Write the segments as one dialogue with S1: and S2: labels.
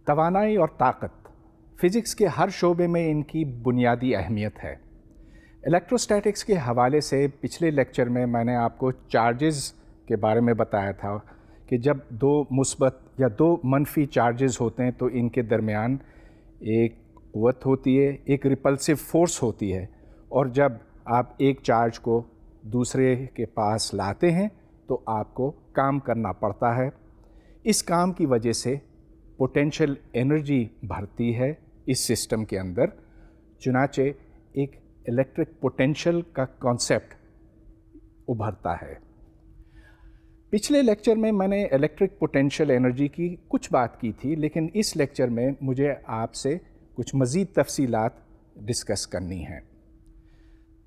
S1: توانائی اور طاقت فزکس کے ہر شعبے میں ان کی بنیادی اہمیت ہے۔ الیکٹروسٹیٹکس کے حوالے سے پچھلے لیکچر میں نے آپ کو چارجز کے بارے میں بتایا تھا کہ جب دو مثبت یا دو منفی چارجز ہوتے ہیں تو ان کے درمیان ایک قوت ہوتی ہے، ایک ریپلسو فورس ہوتی ہے، اور جب آپ ایک چارج کو دوسرے کے پاس لاتے ہیں تو آپ کو کام کرنا پڑتا ہے۔ اس کام کی وجہ سے پوٹینشیل انرجی بڑھتی ہے اس سسٹم کے اندر، چنانچہ ایک الیکٹرک پوٹینشیل کا کانسیپٹ ابھرتا ہے۔ پچھلے لیکچر میں نے الیکٹرک پوٹینشیل انرجی کی کچھ بات کی تھی، لیکن اس لیکچر میں مجھے آپ سے کچھ مزید تفصیلات ڈسکس کرنی ہیں۔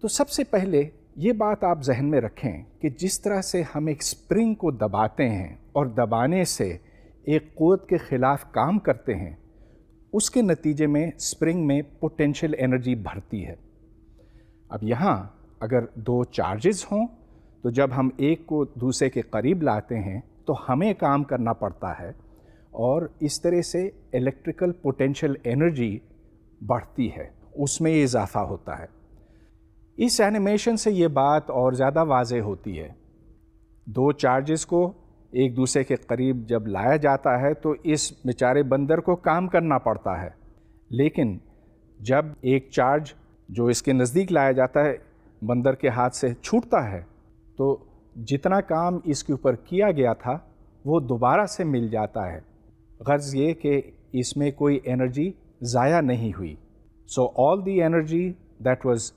S1: تو سب سے پہلے یہ بات آپ ذہن میں رکھیں کہ جس طرح سے ہم ایک اسپرنگ کو دباتے ہیں اور دبانے سے ایک قوت کے خلاف کام کرتے ہیں، اس کے نتیجے میں اسپرنگ میں پوٹینشیل انرجی بڑھتی ہے۔ اب یہاں اگر دو چارجز ہوں تو جب ہم ایک کو دوسرے کے قریب لاتے ہیں تو ہمیں کام کرنا پڑتا ہے، اور اس طرح سے الیکٹریکل پوٹینشیل انرجی بڑھتی ہے، اس میں اضافہ ہوتا ہے۔ اس اینیمیشن سے یہ بات اور زیادہ واضح ہوتی ہے۔ دو چارجز کو ایک دوسرے کے قریب جب لایا جاتا ہے تو اس بیچارے بندر کو کام کرنا پڑتا ہے، لیکن جب ایک چارج جو اس کے نزدیک لایا جاتا ہے بندر کے ہاتھ سے چھوٹتا ہے تو جتنا کام اس کے اوپر کیا گیا تھا وہ دوبارہ سے مل جاتا ہے۔ غرض یہ کہ اس میں کوئی انرجی ضائع نہیں ہوئی۔ So all the energy that was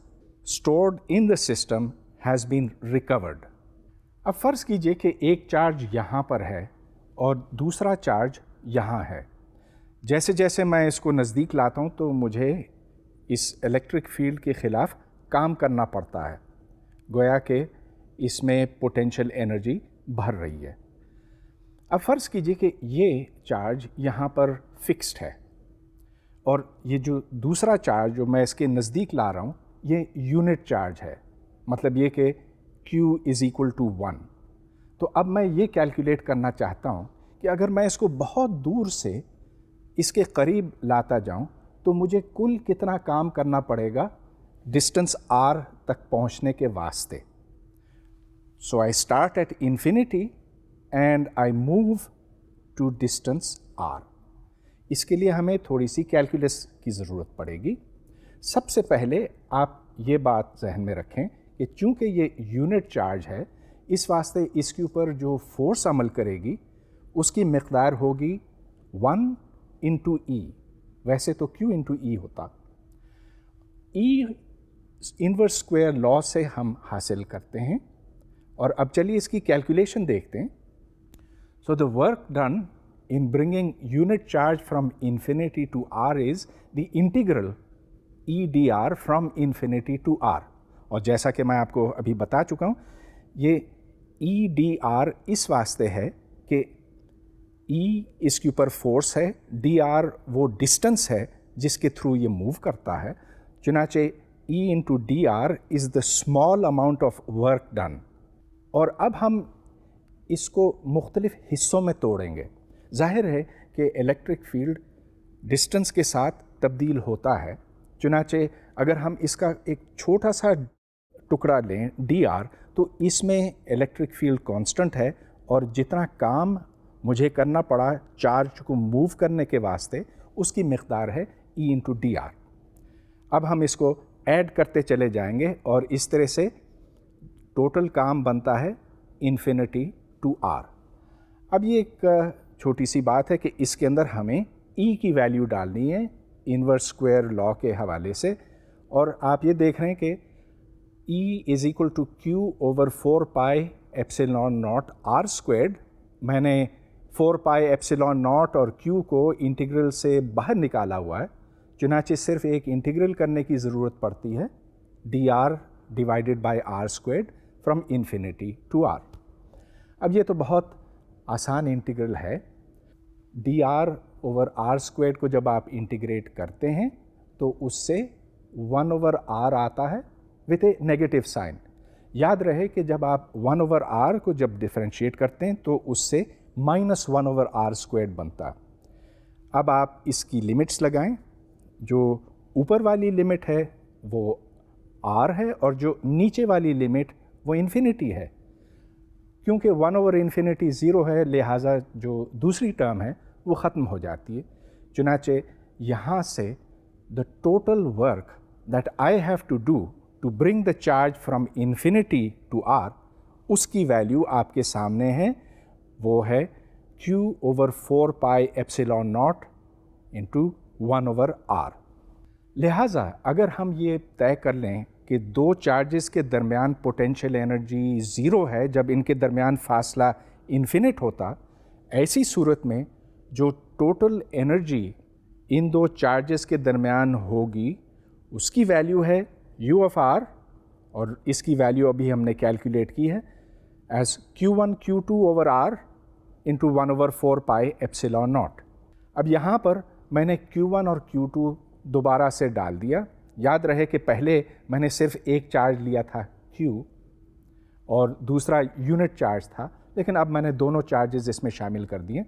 S1: stored in the system has been recovered. اب فرض کیجئے کہ ایک چارج یہاں پر ہے اور دوسرا چارج یہاں ہے۔ جیسے جیسے میں اس کو نزدیک لاتا ہوں تو مجھے اس الیکٹرک فیلڈ کے خلاف کام کرنا پڑتا ہے، گویا کہ اس میں پوٹینشیل انرجی بڑھ رہی ہے۔ اب فرض کیجئے کہ یہ چارج یہاں پر فکسڈ ہے، اور یہ جو دوسرا چارج جو میں اس کے نزدیک لا رہا ہوں یہ یونٹ چارج ہے، مطلب یہ کہ Q is equal to 1۔ تو اب میں یہ کیلکولیٹ کرنا چاہتا ہوں کہ اگر میں اس کو بہت دور سے اس کے قریب لاتا جاؤں تو مجھے کل کتنا کام کرنا پڑے گا ڈسٹنس r تک پہنچنے کے واسطے۔ So I start at infinity and I move to distance r۔ اس کے لیے ہمیں تھوڑی سی کیلکولس کی ضرورت پڑے گی۔ سب سے پہلے آپ یہ بات ذہن میں رکھیں کہ چونکہ یہ یونٹ چارج ہے، اس واسطے اس کے اوپر جو فورس عمل کرے گی اس کی مقدار ہوگی 1 انٹو E۔ ویسے تو Q انٹو E ہوتا، E انورس اسکوائر لا سے ہم حاصل کرتے ہیں، اور اب چلیے اس کی کیلکولیشن دیکھتے ہیں۔ So the work done in bringing unit charge from infinity to r is the integral E dr from infinity to r۔ اور جیسا کہ میں آپ کو ابھی بتا چکا ہوں، یہ E dr اس واسطے ہے کہ E اس کے اوپر فورس ہے، dr وہ ڈسٹنس ہے جس کے تھرو یہ موو کرتا ہے، چنانچہ E into dr is the small amount of work done۔ اور اب ہم اس کو مختلف حصوں میں توڑیں گے۔ ظاہر ہے کہ الیکٹرک فیلڈ ڈسٹنس کے ساتھ تبدیل ہوتا ہے، چنانچہ اگر ہم اس کا ایک چھوٹا سا ٹکڑا لیں dr تو اس میں الیکٹرک فیلڈ کانسٹنٹ ہے، اور جتنا کام مجھے کرنا پڑا چارج کو موو کرنے کے واسطے اس کی مقدار ہے E into dr۔ اب ہم اس کو ایڈ کرتے چلے جائیں گے اور اس طرح سے ٹوٹل کام بنتا ہے انفینٹی ٹو r۔ اب یہ ایک چھوٹی سی بات ہے کہ اس کے اندر ہمیں E کی ویلیو ڈالنی ہے انورس اسکوائر لا کے حوالے سے، اور آپ یہ دیکھ رہے ہیں کہ E is equal to Q over 4 pi epsilon naught r squared۔ میں نے 4 pi epsilon naught اور Q کو انٹیگرل سے باہر نکالا ہوا ہے، چنانچہ صرف ایک انٹیگرل کرنے کی ضرورت پڑتی ہے dr divided by r squared from infinity to r۔ اب یہ تو بہت آسان انٹیگرل ہے۔ dr over r squared کو جب آپ انٹیگریٹ کرتے ہیں تو اس سے 1/r آتا ہے وتھ اے نیگیٹو سائن. یاد رہے کہ جب آپ 1/r کو جب ڈفرینشیٹ کرتے ہیں تو اس سے -1/r² بنتا. اب آپ اس کی لمٹس لگائیں. جو اوپر والی لمٹ ہے وہ r ہے اور جو نیچے والی لمٹ وہ انفینٹی ہے. کیونکہ 1/∞ 0 ہے لہٰذا جو دوسری ٹرم ہے وہ ختم ہو جاتی ہے. چنانچہ یہاں سے the total work that I have to do to bring the charge from infinity to r, اس کی ویلیو آپ کے سامنے ہے. وہ ہے Q/4πε0 into 1/r. لہٰذا اگر ہم یہ طے کر لیں کہ دو چارجز کے درمیان پوٹینشیل انرجی 0 ہے جب ان کے درمیان فاصلہ انفینٹ ہوتا، ایسی صورت میں جو ٹوٹل انرجی ان دو چارجز کے درمیان ہوگی اس کی ویلیو ہے U(r) اور اس کی ویلیو ابھی ہم نے کیلکولیٹ کی ہے ایز Q1 Q2/r into 1/4πε0. اب یہاں پر میں نے Q1 اور Q2 دوبارہ سے ڈال دیا. یاد رہے کہ پہلے میں نے صرف ایک چارج لیا تھا Q اور دوسرا یونٹ چارج تھا، لیکن اب میں نے دونوں چارجز اس میں شامل کر دیے.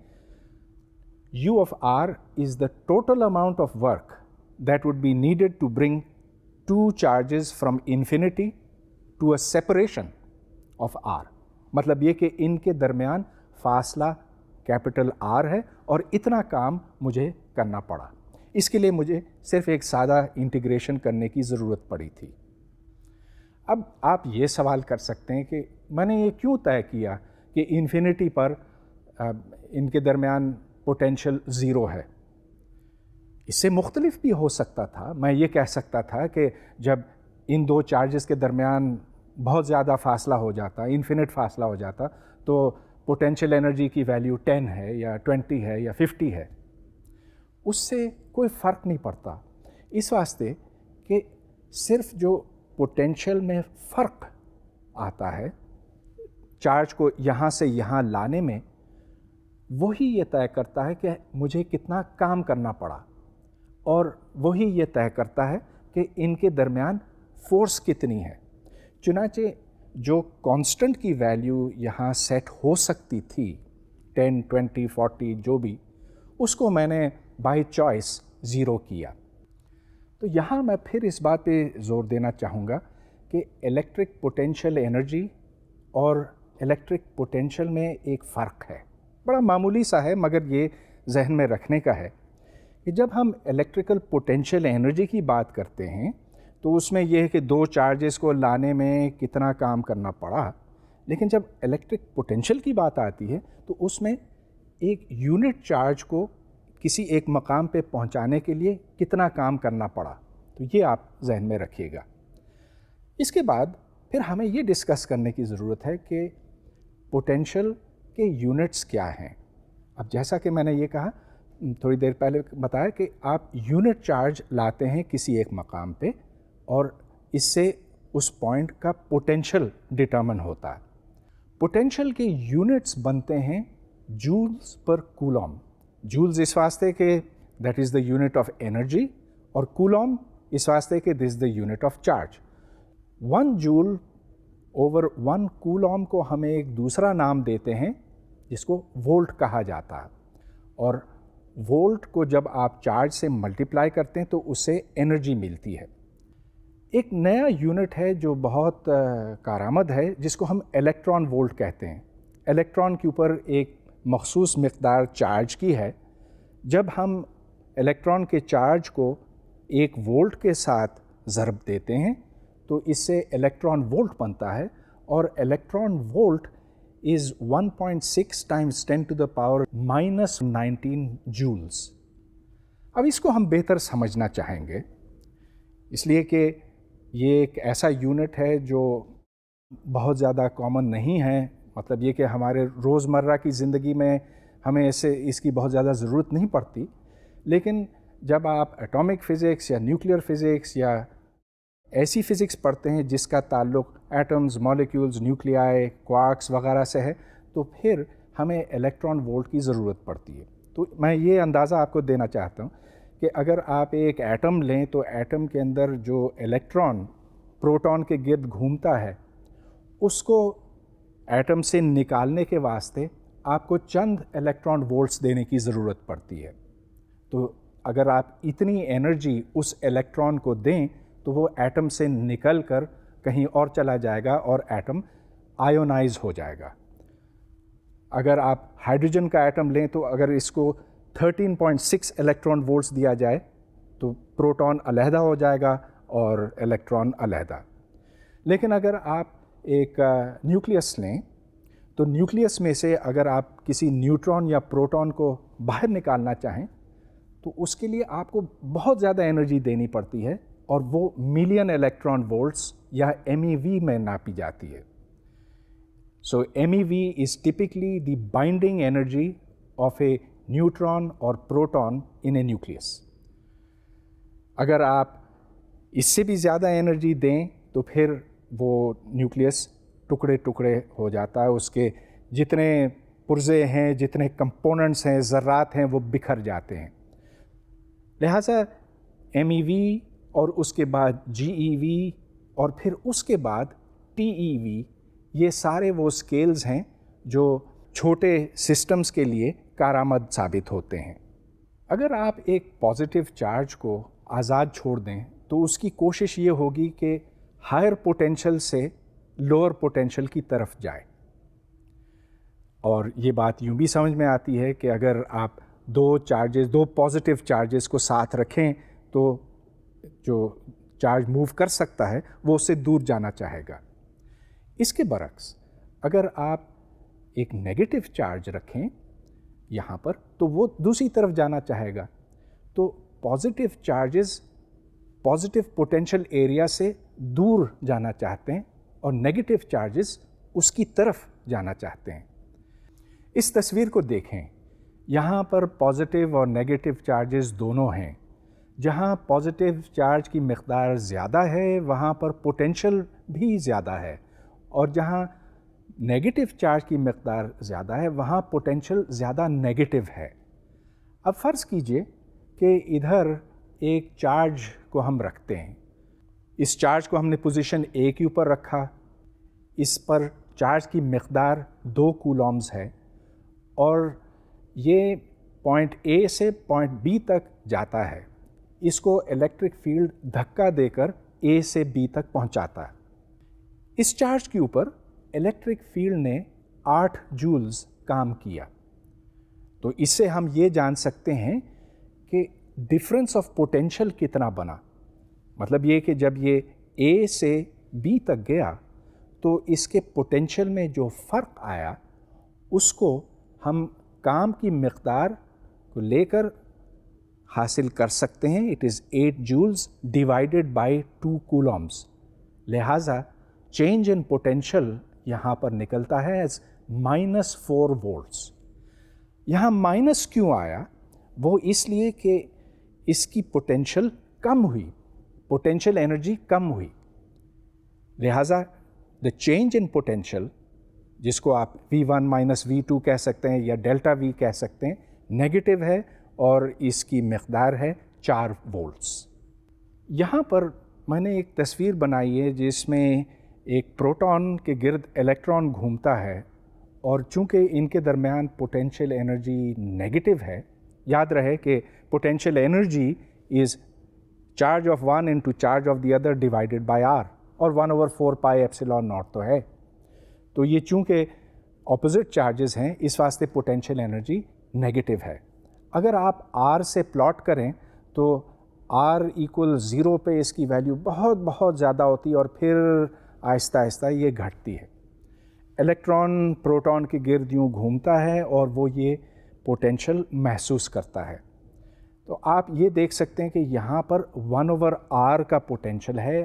S1: U(r) is the total amount of work that would be needed to bring two charges from infinity to a separation of r. مطلب یہ کہ ان کے درمیان فاصلہ کیپٹل R ہے اور اتنا کام مجھے کرنا پڑا. اس کے لیے مجھے صرف ایک سادہ انٹیگریشن کرنے کی ضرورت پڑی تھی. اب آپ یہ سوال کر سکتے ہیں کہ میں نے یہ کیوں طے کیا کہ انفینٹی پر ان کے درمیان پوٹینشیل 0 ہے. اس سے مختلف بھی ہو سکتا تھا. میں یہ کہہ سکتا تھا کہ جب ان دو چارجز کے درمیان بہت زیادہ فاصلہ ہو جاتا، انفینٹ فاصلہ ہو جاتا، تو پوٹینشیل انرجی کی ویلیو 10 ہے یا 20 ہے یا 50 ہے. اس سے کوئی فرق نہیں پڑتا، اس واسطے کہ صرف جو پوٹینشیل میں فرق آتا ہے چارج کو یہاں سے یہاں لانے میں، وہی یہ طے کرتا ہے کہ مجھے کتنا کام کرنا پڑا، اور وہی یہ طے کرتا ہے کہ ان کے درمیان فورس کتنی ہے. چنانچہ جو کانسٹنٹ کی ویلیو یہاں سیٹ ہو سکتی تھی 10 20 40 جو بھی، اس کو میں نے بائی چوائس 0 کیا. تو یہاں میں پھر اس بات پہ زور دینا چاہوں گا کہ الیکٹرک پوٹینشیل انرجی اور الیکٹرک پوٹینشیل میں ایک فرق ہے. بڑا معمولی سا ہے مگر یہ ذہن میں رکھنے کا ہے کہ جب ہم الیکٹریکل پوٹینشیل انرجی کی بات کرتے ہیں تو اس میں یہ ہے کہ دو چارجز کو لانے میں کتنا کام کرنا پڑا، لیکن جب الیکٹرک پوٹینشیل کی بات آتی ہے تو اس میں ایک یونٹ چارج کو کسی ایک مقام پہ پہنچانے کے لیے کتنا کام کرنا پڑا. تو یہ آپ ذہن میں رکھیے گا. اس کے بعد پھر ہمیں یہ ڈسکس کرنے کی ضرورت ہے کہ پوٹینشیل کے یونٹس کیا ہیں. اب جیسا کہ میں نے یہ کہا تھوڑی دیر پہلے بتایا کہ آپ یونٹ چارج لاتے ہیں کسی ایک مقام پہ اور اس سے اس پوائنٹ کا پوٹینشیل ڈٹرمن ہوتا ہے. پوٹینشیل کے یونٹس بنتے ہیں جولز پر کولوم. جولز اس واسطے کہ that is the unit of energy, اور کولوم اس واسطے کہ دس دا یونٹ آف چارج. 1 جول اوور 1 کولوم کو ہمیں ایک دوسرا نام دیتے ہیں جس کو وولٹ کہا جاتا ہے، اور وولٹ کو جب آپ چارج سے ملٹیپلائی کرتے ہیں تو اس سے انرجی ملتی ہے. ایک نیا یونٹ ہے جو بہت کارآمد ہے جس کو ہم الیکٹران وولٹ کہتے ہیں. الیکٹران کے اوپر ایک مخصوص مقدار چارج کی ہے. جب ہم الیکٹران کے چارج کو 1 وولٹ کے ساتھ ضرب دیتے ہیں تو اس سے الیکٹران وولٹ بنتا ہے، اور electron volt is 1.6 Times 10⁻³ -19 jewels. اب اس کو ہم بہتر سمجھنا چاہیں گے، اس لیے کہ یہ ایک ایسا یونٹ ہے جو بہت زیادہ کامن نہیں ہے. مطلب یہ کہ ہمارے روزمرہ کی زندگی میں ہمیں اس کی بہت زیادہ ضرورت نہیں پڑتی، لیکن جب آپ ایٹامک فزکس یا نیوکلیئر فزکس یا ایسی فزکس پڑھتے ہیں جس کا تعلق ایٹمز، مالیکیولز، نیوکلیائی، کوارکس وغیرہ سے ہے، تو پھر ہمیں الیکٹران وولٹ کی ضرورت پڑتی ہے. تو میں یہ اندازہ آپ کو دینا چاہتا ہوں کہ اگر آپ ایک ایٹم لیں تو ایٹم کے اندر جو الیکٹران پروٹون کے گرد گھومتا ہے اس کو ایٹم سے نکالنے کے واسطے آپ کو چند الیکٹران وولٹس دینے کی ضرورت پڑتی ہے. تو اگر آپ اتنی انرجی اس الیکٹران کو دیں تو وہ ایٹم سے نکل کر کہیں اور چلا جائے گا اور ایٹم آئونائز ہو جائے گا. اگر آپ ہائیڈروجن کا ایٹم لیں تو اگر اس کو 13.6 الیکٹران وولٹس دیا جائے تو پروٹون علیحدہ ہو جائے گا اور الیکٹران علیحدہ. لیکن اگر آپ ایک نیوکلیس لیں تو نیوکلیس میں سے اگر آپ کسی نیوٹران یا پروٹون کو باہر نکالنا چاہیں تو اس کے لیے آپ کو بہت زیادہ انرجی دینی پڑتی ہے اور وہ ملین الیکٹران وولٹس یا MeV میں ناپی جاتی ہے. سو MeV is typically the binding energy of a neutron اور پروٹون ان اے نیوکلیس. اگر آپ اس سے بھی زیادہ انرجی دیں تو پھر وہ نیوکلیس ٹکڑے ٹکڑے ہو جاتا ہے، اس کے جتنے پرزے ہیں، جتنے کمپوننٹس ہیں، ذرات ہیں، وہ بکھر جاتے ہیں. لہٰذا MeV اور اس کے بعد GeV اور پھر اس کے بعد TeV یہ سارے وہ اسکیلز ہیں جو چھوٹے سسٹمز کے لیے کارآمد ثابت ہوتے ہیں. اگر آپ ایک پازیٹیو چارج کو آزاد چھوڑ دیں تو اس کی کوشش یہ ہوگی کہ ہائر پوٹینشل سے لوور پوٹینشل کی طرف جائے. اور یہ بات یوں بھی سمجھ میں آتی ہے کہ اگر آپ دو پازیٹیو چارجز کو ساتھ رکھیں تو جو چارج موو کر سکتا ہے وہ اس سے دور جانا چاہے گا. اس کے برعکس اگر آپ ایک نیگیٹو چارج رکھیں یہاں پر تو وہ دوسری طرف جانا چاہے گا. تو positive charges positive potential area سے دور جانا چاہتے ہیں اور نیگیٹو چارجز اس کی طرف جانا چاہتے ہیں. اس تصویر کو دیکھیں، یہاں پر پازیٹیو اور نیگیٹو چارجز دونوں ہیں. جہاں پازیٹیو چارج کی مقدار زیادہ ہے وہاں پر پوٹینشیل بھی زیادہ ہے، اور جہاں نیگیٹو چارج کی مقدار زیادہ ہے وہاں پوٹینشیل زیادہ نیگیٹو ہے. اب فرض کیجئے کہ ادھر ایک چارج کو ہم رکھتے ہیں، اس چارج کو ہم نے پوزیشن A کے اوپر رکھا، اس پر چارج کی مقدار 2 کولومز ہے اور یہ پوائنٹ A سے پوائنٹ B تک جاتا ہے. اس کو الیکٹرک فیلڈ دھکا دے کر A سے B تک پہنچاتا ہے. اس چارج کے اوپر الیکٹرک فیلڈ نے 8 جولز کام کیا. تو اس سے ہم یہ جان سکتے ہیں کہ ڈفرینس آف پوٹینشیل کتنا بنا. مطلب یہ کہ جب یہ A سے B تک گیا تو اس کے پوٹینشیل میں جو فرق آیا اس کو ہم کام کی مقدار کو لے کر حاصل کر سکتے ہیں. It is 8 jewels divided by 2 کولومز. لہٰذا چینج ان پوٹینشیل یہاں پر نکلتا ہے ایز -4 وولٹس. یہاں مائنس کیوں آیا؟ وہ اس لیے کہ اس کی پوٹینشیل کم ہوئی، پوٹینشیل انرجی کم ہوئی. لہٰذا دا چینج ان پوٹینشیل، جس کو آپ V1 - V2 کہہ سکتے ہیں یا ڈیلٹا V کہہ سکتے ہیں، نیگیٹو ہے اور اس کی مقدار ہے 4 وولٹس. یہاں پر میں نے ایک تصویر بنائی ہے جس میں ایک پروٹون کے گرد الیکٹران گھومتا ہے، اور چونکہ ان کے درمیان پوٹینشیل انرجی نیگیٹو ہے. یاد رہے کہ potential energy is charge of one into charge of the other divided by R, اور 1/4 پائی ایپسلون ناٹ تو ہے. تو یہ چونکہ اپوزٹ چارجز ہیں اس واسطے پوٹینشیل انرجی نیگیٹو ہے. اگر آپ آر سے پلاٹ کریں تو آر ایکول 0 پہ اس کی ویلیو بہت بہت زیادہ ہوتی ہے اور پھر آہستہ آہستہ یہ گھٹتی ہے. الیکٹران پروٹون کے گرد یوں گھومتا ہے اور وہ یہ پوٹینشیل محسوس کرتا ہے. تو آپ یہ دیکھ سکتے ہیں کہ یہاں پر 1/r کا پوٹینشیل ہے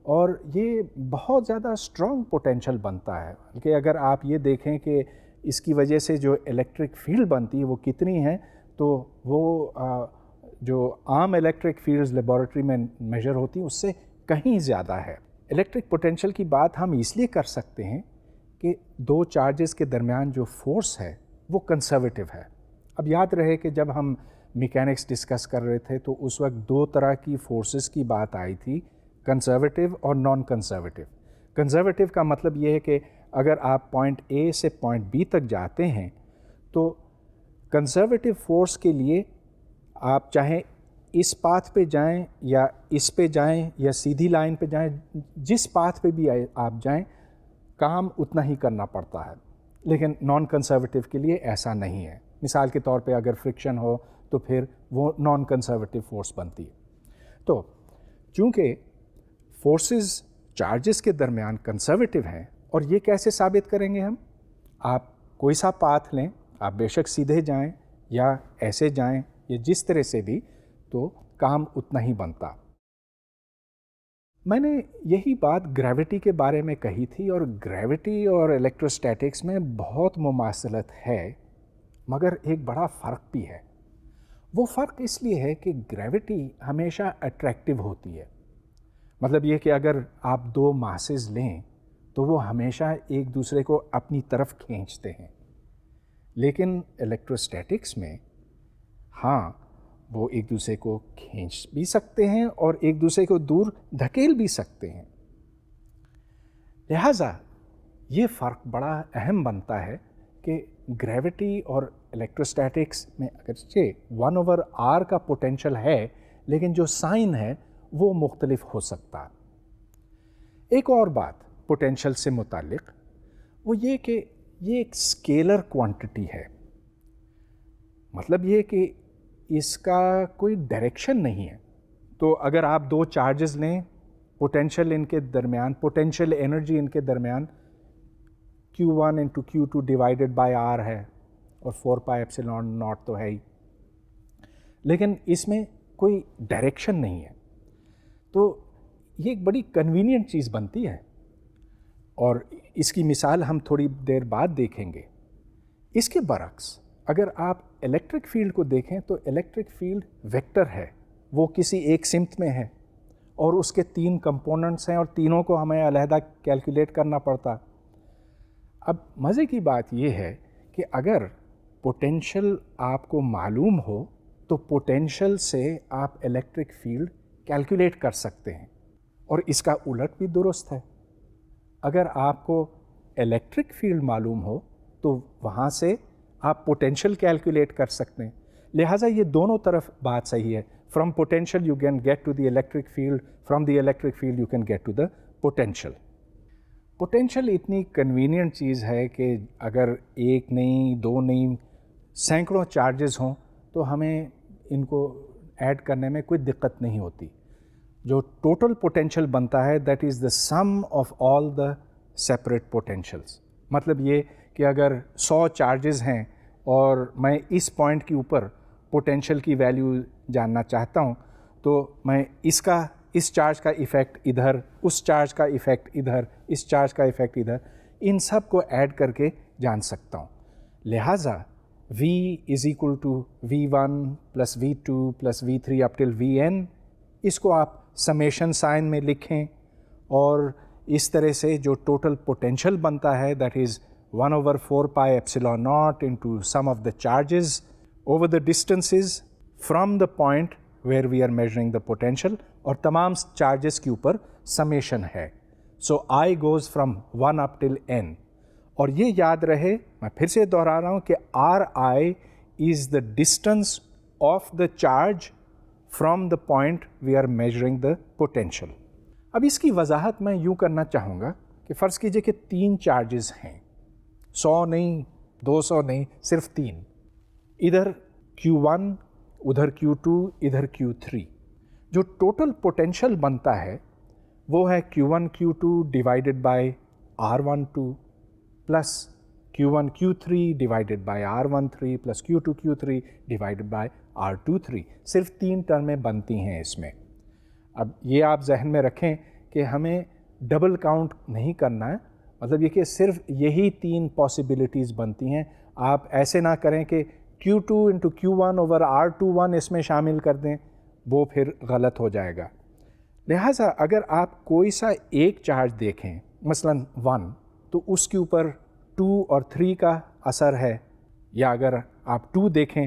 S1: اور یہ بہت زیادہ اسٹرانگ پوٹینشیل بنتا ہے. بلکہ اگر آپ یہ دیکھیں کہ اس کی وجہ سے جو الیکٹرک فیلڈ بنتی ہے وہ کتنی ہے، تو وہ جو عام الیکٹرک فیلڈز لیبارٹری میں میجر ہوتی ہیں اس سے کہیں زیادہ ہے. الیکٹرک پوٹینشیل کی بات ہم اس لیے کر سکتے ہیں کہ 2 چارجز کے درمیان جو فورس ہے وہ کنزرویٹو ہے. اب یاد رہے کہ جب ہم میکینکس ڈسکس کر رہے تھے تو اس وقت دو طرح کی فورسز کی بات آئی تھی، کنزرویٹیو اور نان کنزرویٹیو۔ کنزرویٹیو کا مطلب یہ ہے کہ اگر آپ پوائنٹ اے سے پوائنٹ بی تک جاتے ہیں تو کنزرویٹیو فورس کے لیے آپ چاہیں اس پاتھ پہ جائیں یا اس پہ جائیں یا سیدھی لائن پہ جائیں، جس پاتھ پہ بھی آپ جائیں کام اتنا ہی کرنا پڑتا ہے، لیکن نان کنزرویٹیو کے لیے ایسا نہیں ہے۔ مثال کے طور پہ اگر فرکشن ہو تو پھر وہ نان کنزرویٹیو فورس بنتی ہے۔ تو چونکہ فورسز چارجز کے درمیان کنزرویٹیو ہیں، اور یہ کیسے ثابت کریں گے ہم؟ آپ کوئی سا پاتھ لیں، آپ بے شک سیدھے جائیں یا ایسے جائیں یا جس طرح سے بھی، تو کام اتنا ہی بنتا۔ میں نے یہی بات گریوٹی کے بارے میں کہی تھی، اور گریوٹی اور الیکٹروسٹیٹکس میں بہت مماثلت ہے، مگر ایک بڑا فرق بھی ہے۔ وہ فرق اس لیے ہے کہ گریوٹی ہمیشہ اٹریکٹیو ہوتی ہے، مطلب یہ کہ اگر آپ دو ماسز لیں تو وہ ہمیشہ ایک دوسرے کو اپنی طرف کھینچتے ہیں، لیکن الیکٹروسٹیٹکس میں ہاں وہ ایک دوسرے کو کھینچ بھی سکتے ہیں اور ایک دوسرے کو دور دھکیل بھی سکتے ہیں۔ لہٰذا یہ فرق بڑا اہم بنتا ہے کہ گریوٹی اور الیکٹروسٹیٹکس میں اگرچہ 1/r کا پوٹینشیل ہے، لیکن جو سائن ہے وہ مختلف ہو سکتا ہے۔ ایک اور بات پوٹینشیل سے متعلق وہ یہ کہ یہ ایک اسکیلر کوانٹٹی ہے، مطلب یہ کہ اس کا کوئی ڈائریکشن نہیں ہے۔ تو اگر آپ دو چارجز لیں، پوٹینشیل ان کے درمیان، پوٹینشیل انرجی ان کے درمیان Q1 into Q2 divided by R ہے، اور 4πε0 تو ہے ہی، لیکن اس میں کوئی ڈائریکشن نہیں ہے، تو یہ ایک بڑی کنوینئنٹ چیز بنتی ہے، اور اس کی مثال ہم تھوڑی دیر بعد دیکھیں گے۔ اس کے برعکس اگر آپ الیکٹرک فیلڈ کو دیکھیں تو الیکٹرک فیلڈ ویکٹر ہے، وہ کسی ایک سمت میں ہے، اور اس کے 3 کمپوننٹس ہیں، اور تینوں کو ہمیں علیحدہ کیلکولیٹ کرنا پڑتا۔ اب مزے کی بات یہ ہے کہ اگر پوٹینشیل آپ کو معلوم ہو تو پوٹینشیل سے آپ الیکٹرک فیلڈ کیلکولیٹ کر سکتے ہیں، اور اس کا الٹ بھی درست ہے۔ اگر آپ کو الیکٹرک فیلڈ معلوم ہو تو وہاں سے آپ پوٹینشیل کیلکولیٹ کر سکتے ہیں۔ لہٰذا یہ دونوں طرف بات صحیح ہے، from potential you can get to the electric field, from the electric field you can get to the potential. Potential اتنی کنوینئنٹ چیز ہے کہ اگر ایک نہیں، دو نہیں، سینکڑوں چارجز ہوں تو ہمیں ان کو ایڈ کرنے میں کوئی دقت نہیں ہوتی۔ جو ٹوٹل پوٹینشیل بنتا ہے that is the some of all the separate potentials. مطلب یہ کہ اگر 100 چارجز ہیں اور میں اس پوائنٹ کے اوپر پوٹینشیل کی ویلیو جاننا چاہتا ہوں تو میں اس چارج کا ایفیکٹ ادھر، اس چارج کا ایفیکٹ ادھر، اس چارج کا ایفیکٹ ادھر، ان سب کو ایڈ کر کے جان سکتا ہوں۔ لہٰذا V = V1 + V2 + V3 up till Vn، اس کو آپ سمیشن سائن میں لکھیں، اور اس طرح سے جو ٹوٹل پوٹینشیل بنتا ہے that is 1/4πε0 into sum of the charges over the distances from the point where we are measuring the potential، اور تمام چارجز کے اوپر سمیشن ہے۔ سو I goes from 1 up till n، اور یہ یاد رہے، میں پھر سے دہرا رہا ہوں کہ Ri is the distance of the charge from the point we are measuring the potential۔ اب اس کی وضاحت میں یوں کرنا چاہوں گا کہ فرض کیجئے کہ 3 چارجز ہیں، 100 نہیں، 200 نہیں، صرف 3، ادھر Q1، ادھر Q2، ادھر Q3۔ جو ٹوٹل پوٹینشیل بنتا ہے وہ ہے Q1 Q2 divided by R12 plus Q1 Q3 divided by R13 plus Q2 Q3 divided by R23۔ صرف 3 ٹرمیں بنتی ہیں اس میں۔ اب یہ آپ ذہن میں رکھیں کہ ہمیں ڈبل کاؤنٹ نہیں کرنا ہے، مطلب یہ کہ صرف یہی 3 پاسبلٹیز بنتی ہیں۔ آپ ایسے نہ کریں کہ Q2 into Q1 over R21 اس میں شامل کر دیں، وہ پھر غلط ہو جائے گا۔ لہٰذا اگر آپ کوئی سا ایک چارج دیکھیں، مثلا 1، تو اس کے اوپر 2 اور 3 کا اثر ہے، یا اگر آپ 2 دیکھیں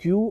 S1: Q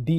S1: d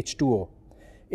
S1: H2O।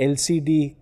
S1: LCD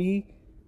S1: P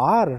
S1: R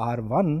S1: R1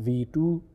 S1: V2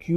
S1: Q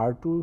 S1: R2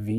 S1: V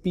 S1: P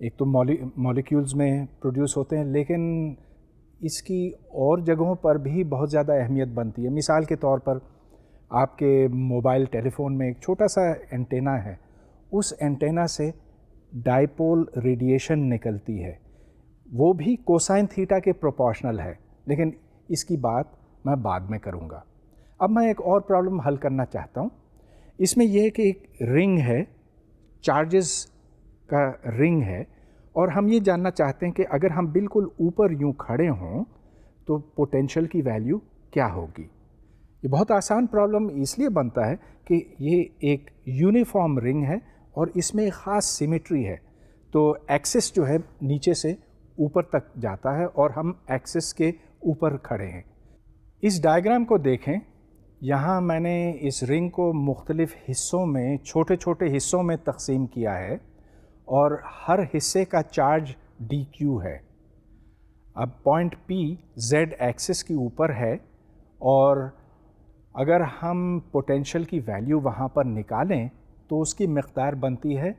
S1: ایک تو مالیکیولز میں پروڈیوس ہوتے ہیں، لیکن اس کی اور جگہوں پر بھی بہت زیادہ اہمیت بنتی ہے. مثال کے طور پر آپ کے موبائل ٹیلی فون میں ایک چھوٹا سا اینٹینا ہے، اس اینٹینا سے ڈائپول ریڈیشن نکلتی ہے، وہ بھی کوسائن تھیٹا کے پروپورشنل ہے، لیکن اس کی بات میں بعد میں کروں گا. اب میں ایک اور پرابلم حل کرنا چاہتا ہوں. اس میں یہ کہ ایک رنگ ہے، چارجز کا رنگ ہے، اور ہم یہ جاننا چاہتے ہیں کہ اگر ہم بالکل اوپر یوں کھڑے ہوں تو پوٹینشیل کی ویلیو کیا ہوگی. یہ بہت آسان پرابلم اس لیے بنتا ہے کہ یہ ایک یونیفارم رنگ ہے اور اس میں ایک خاص سیمیٹری ہے، تو ایکسس جو ہے نیچے سے اوپر تک جاتا ہے اور ہم ایکسس کے اوپر کھڑے ہیں. اس ڈائیگرام کو دیکھیں. یہاں میں نے اس رنگ کو مختلف حصوں میں، چھوٹے چھوٹے حصوں میں تقسیم کیا ہے اور ہر حصے کا چارج ڈی کیو ہے. اب پوائنٹ پی زیڈ ایکسس کے اوپر ہے، اور اگر ہم پوٹینشیل کی ویلیو وہاں پر نکالیں تو اس کی مقدار بنتی ہے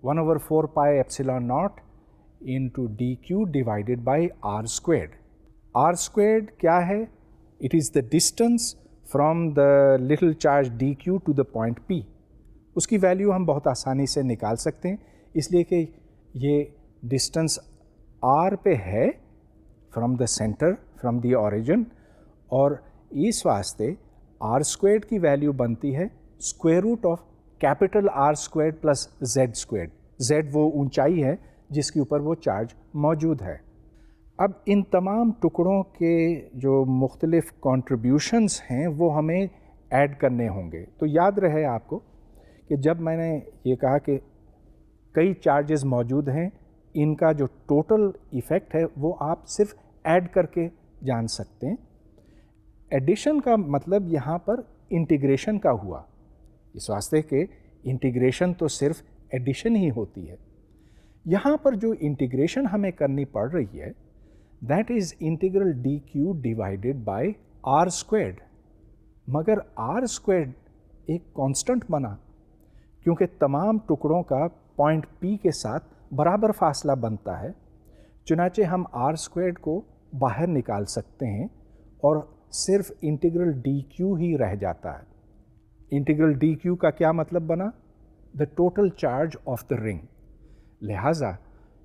S1: 1/4 pi epsilon naught into D Q divided by R squared. R squared کیا ہے؟ It is the distance from the little charge D Q to the point P. اس کی ویلیو ہم بہت آسانی سے نکال سکتے ہیں، اس لیے کہ یہ ڈسٹینس آر پہ ہے from the centre, from the origin, اور اس واسطے آر اسکویئرڈ کی ویلیو بنتی ہے square root of capital R squared plus Z squared. Z وہ اونچائی ہے جس کے اوپر وہ چارج موجود ہے. اب ان تمام ٹکڑوں کے جو مختلف کنٹریبیوشنز ہیں وہ ہمیں ایڈ کرنے ہوں گے. تو یاد رہے آپ کو کہ جب میں نے یہ کہا کہ کئی چارجز موجود ہیں، ان کا جو ٹوٹل ایفیکٹ ہے وہ آپ صرف ایڈ کر کے جان سکتے ہیں. ایڈیشن کا مطلب یہاں پر انٹیگریشن کا ہوا، اس واسطے کہ انٹیگریشن تو صرف ایڈیشن ہی ہوتی ہے. یہاں پر جو انٹیگریشن ہمیں کرنی پڑ رہی ہے that is integral D Q divided by R squared. مگر آر اسکویئرڈ ایک کانسٹنٹ بنا کیونکہ تمام ٹکڑوں کا پوائنٹ پی کے ساتھ برابر فاصلہ بنتا ہے، چنانچہ ہم آر اسکویئرڈ کو باہر نکال سکتے ہیں اور صرف انٹیگرل ڈی کیو ہی رہ جاتا ہے. انٹیگرل ڈی کیو کا کیا مطلب بنا؟ The total charge of the ring. لہٰذا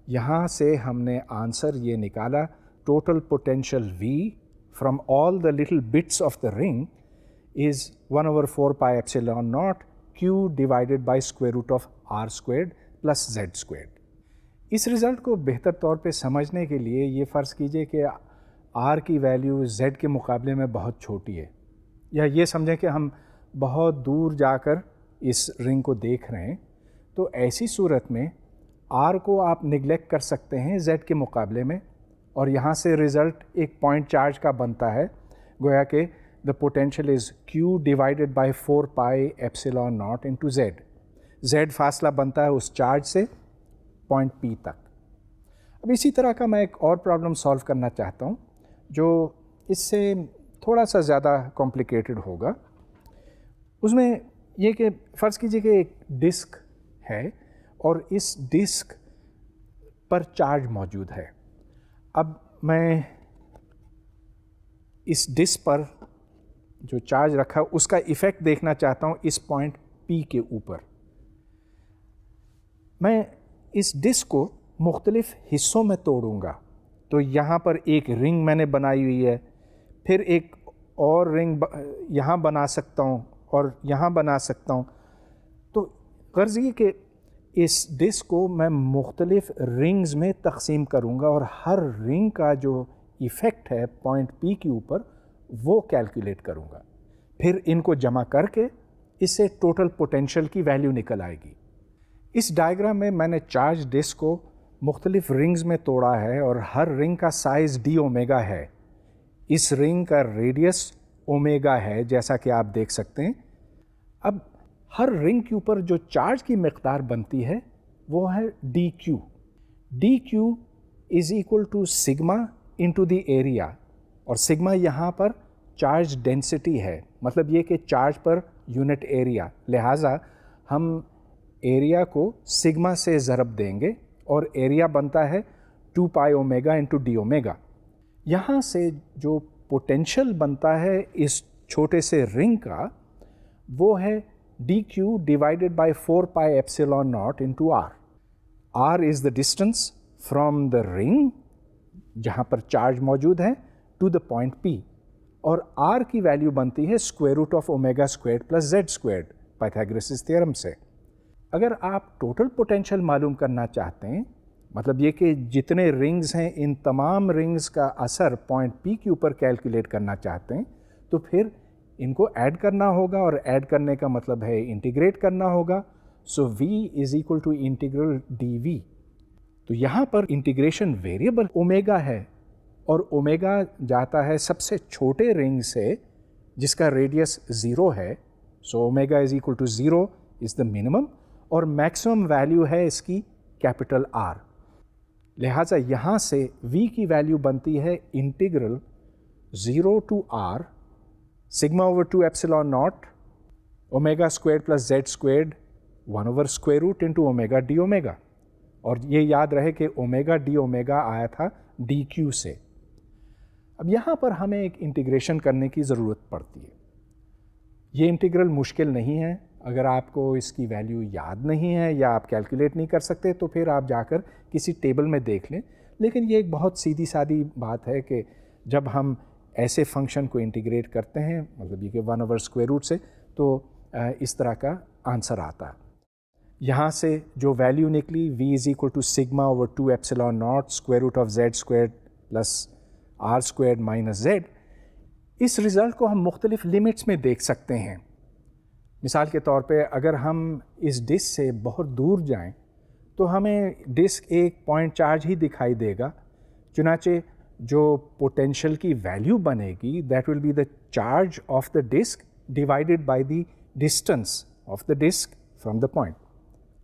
S1: یہاں سے ہم نے آنسر یہ نکالا total potential V from all the little bits of the ring is 1/4 pi epsilon naught Q divided by square root of R squared plus Z squared. اس result کو بہتر طور پہ سمجھنے کے لیے یہ فرض کیجئے کہ آر کی ویلیو زیڈ کے مقابلے میں بہت چھوٹی ہے، یا یہ سمجھیں کہ ہم بہت دور جا کر اس رنگ کو دیکھ رہے ہیں. تو ایسی صورت میں آر کو آپ نگلیکٹ کر سکتے ہیں زیڈ کے مقابلے میں، اور یہاں سے رزلٹ ایک پوائنٹ چارج کا بنتا ہے، گویا کہ the potential is Q divided by 4 pi epsilon naught into Z. Z فاصلہ بنتا ہے اس چارج سے پوائنٹ پی تک. اب اسی طرح کا میں ایک اور پرابلم سالو کرنا چاہتا ہوں جو اس سے تھوڑا سا زیادہ کمپلیکیٹڈ ہوگا. اس میں یہ کہ فرض کیجئے کہ ایک ڈسک ہے اور اس ڈسک پر چارج موجود ہے. اب میں اس ڈسک پر جو چارج رکھا اس کا ایفیکٹ دیکھنا چاہتا ہوں اس پوائنٹ پی کے اوپر. میں اس ڈسک کو مختلف حصوں میں توڑوں گا. تو یہاں پر ایک رنگ میں نے بنائی ہوئی ہے، پھر ایک اور رنگ یہاں بنا سکتا ہوں اور یہاں بنا سکتا ہوں. تو غرض یہ کہ اس ڈسک کو میں مختلف رنگز میں تقسیم کروں گا اور ہر رنگ کا جو ایفیکٹ ہے پوائنٹ پی کے اوپر وہ کیلکولیٹ کروں گا. پھر ان کو جمع کر کے اس سے ٹوٹل پوٹینشیل کی ویلیو نکل آئے گی. اس ڈائیگرام میں نے چارج ڈسک کو مختلف رنگز میں توڑا ہے اور ہر رنگ کا سائز ڈی اومیگا ہے. اس رنگ کا ریڈیس اومیگا ہے جیسا کہ آپ دیکھ سکتے ہیں. اب ہر رنگ کے اوپر جو چارج کی مقدار بنتی ہے وہ ہے D Q. D Q is equal to sigma into the area, اور سگما یہاں پر چارج ڈینسٹی ہے، مطلب یہ کہ چارج پر یونٹ ایریا. لہٰذا ہم ایریا کو سگما سے ضرب دیں گے اور ایریا بنتا ہے 2 پائی اومیگا انٹو ڈی اومیگا. یہاں سے جو پوٹینشیل بنتا ہے اس چھوٹے سے رنگ کا وہ ہے D Q divided by 4 pi epsilon naught into R. R is the distance from the ring جہاں پر چارج موجود ہے ٹو دا پوائنٹ پی, اور آر کی ویلیو بنتی ہے square root of omega squared plus Z squared Pythagoras theorem سے. اگر آپ ٹوٹل پوٹینشیل معلوم کرنا چاہتے ہیں, مطلب یہ کہ جتنے رنگز ہیں ان تمام رنگز کا اثر پوائنٹ پی کے اوپر کیلکولیٹ کرنا چاہتے ہیں, تو پھر ان کو ایڈ کرنا ہوگا, اور ایڈ کرنے کا مطلب ہے انٹیگریٹ کرنا ہوگا. So V is equal to integral D V. تو یہاں پر انٹیگریشن ویریبل اومیگا ہے, اور اومیگا جاتا ہے سب سے چھوٹے رنگ سے جس کا ریڈیس 0 ہے. So omega is equal to 0 is the minimum, اور میکسیمم ویلیو ہے اس کی کیپٹل آر. لہٰذا یہاں سے وی کی ویلیو بنتی ہے integral 0 to R sigma over 2 epsilon naught omega square plus Z squared 1 over square root into omega D omega. اور یہ یاد رہے کہ اومیگا ڈی اومیگا آیا تھا ڈی کیو سے. اب یہاں پر ہمیں ایک انٹیگریشن کرنے کی ضرورت پڑتی ہے. یہ انٹیگرل مشکل نہیں ہے. اگر آپ کو اس کی ویلیو یاد نہیں ہے یا آپ کیلکولیٹ نہیں کر سکتے تو پھر آپ جا کر کسی ٹیبل میں دیکھ لیں. لیکن یہ ایک بہت سیدھی سادی بات ہے کہ جب ہم ایسے فنکشن کو انٹیگریٹ کرتے ہیں, مطلب یہ کہ 1 اوور اسکوائر روٹ سے, تو اس طرح کا آنسر آتا ہے. یہاں سے جو ویلیو نکلی V is equal to sigma over 2 epsilon naught square root of Z square plus R square minus Z. اس رزلٹ کو ہم مختلف لمٹس میں دیکھ سکتے ہیں. مثال کے طور پہ اگر ہم اس ڈسک سے بہت دور جائیں تو ہمیں ڈسک ایک پوائنٹ چارج ہی دکھائی دے گا. چنانچہ جو پوٹینشیل کی ویلیو بنے گی that will be the charge of the disc divided by the distance of the disc from the point,